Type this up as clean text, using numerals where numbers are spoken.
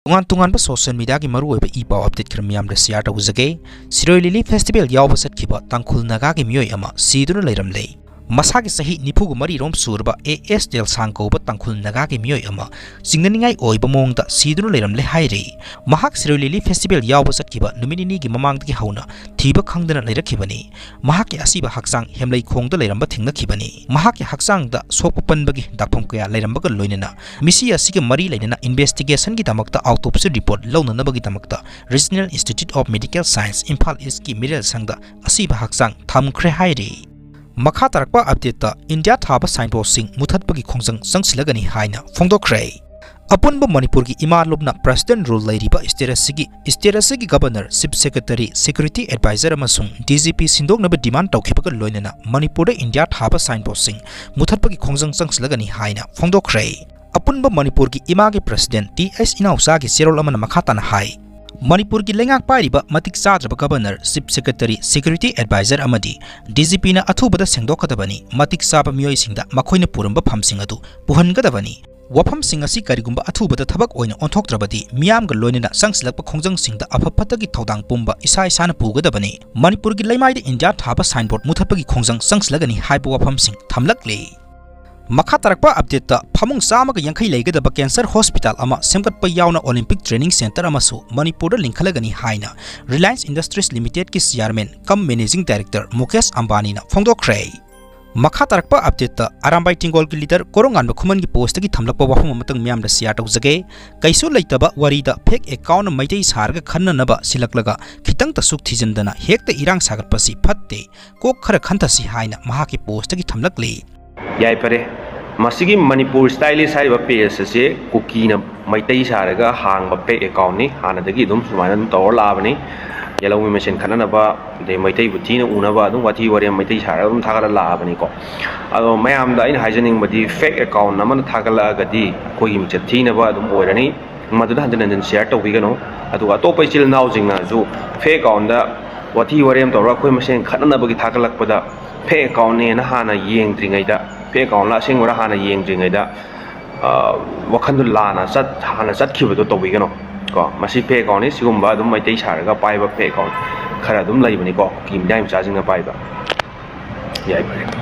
Tungan social media ki maru oiba i paw update kir miyam da share tawzage Shirui Lily Festival yawba satkiba tangkhul Naga ki miyoi ama siduna leiramle masagi sahi nipugu mari rom surba AS del sangkoba tangkhul Naga ki miyoi ama singnaningai oiba mongda siduna leiramle haire mahak Shirui Lily Festival yawba satkiba numinini gi mamangdagi hauna thiba khangdana leirakibani mahak asiba haksang hemlei khongda leiramba thingnakhibani mahak haksang da sokpa panbagi dakpham kaya leirambaga loinena misi asigi mari leinena investigation gi damakta autopsy report launanabagi damakta Regional Institute of Medical Science Imphal East ki middle sangda asiba haksang thamkhre haire makha tarakpa update ta India Thaba Signboard Muthatpagi Khongjang Changsilani haina phongdokhre Apunba Manipur ki ima lobna President rule lairiba status gi Governor Chief Secretary Security Advisor amasung DGP sindoknaba demand tawkhibaga loinana Manipur da India Thaba Signboard Muthatpagi Khongjang Changsilani haina phongdokhre Apunba Manipur ki ima gi President TS Inausa gi serol amana makhatana hai Manipur ki lengak pairiba matik sadraba Governor Chief Secretary Security Advisor amadi DGP na athubada sengdokadabani matik saba miyoi singda makhoina puramba phamsing adu puhangadabani wafam sing asi karigumba athubada thabak oina onthoktrabadi miyamga loinena sangsilakpa khongjang singda aphaphata gi thodang pumba isa isana pugadabani Manipur gi leimaida India Thaba Signboard Muthatpagi Khongjang Changsilani haiba wafam sing thamlakle makha tarakpa update ta phamung sama ga yankhai leigadaba cancer hospital ama semgatpa yauna Olympic Training Center amasu Manipur da linkhalagani haina Reliance Industries Limited ki chairman cum managing director Mukesh Ambani na phongdokhre makha tarakpa update ta Arambai Tingol ki leader Korongan ba khuman gi post gi thamlakpa wafam amatang miyam da share tawjage kaisu leitaba wari da fake account maitei sarga khanna naba silaklaga khitang ta suk thijandana hekta irang sagatpasi phatte kok khara khantasi haina maha ki post gi thamlakle yai pare masigi Manipur stylish haiba page ase cookie na maitai saraga hangba fake account ni hanadagi dum sumaina dum tawar labani yellow machine khanana ba de maitai buthina unaba dum wathi wari maitai saraga dum thagala labani ko ado mayam da in haijening badi fake account namana thagala gadi koi mi chathina ba dum oirani maduna handan share tawigano adu atopai chil now jingna ju fake account da wathi wari am tawra koi machine khanana bagi thagalakpada fake account ne na hana yengdringai da fake account la singora hana yengdringai da wakhandu lana hana chatkibado tawigano ko masi fake account ni sigumba dum maitai saraga paiba fake account khara dum laibani ko kim daim charging na paiba yai bare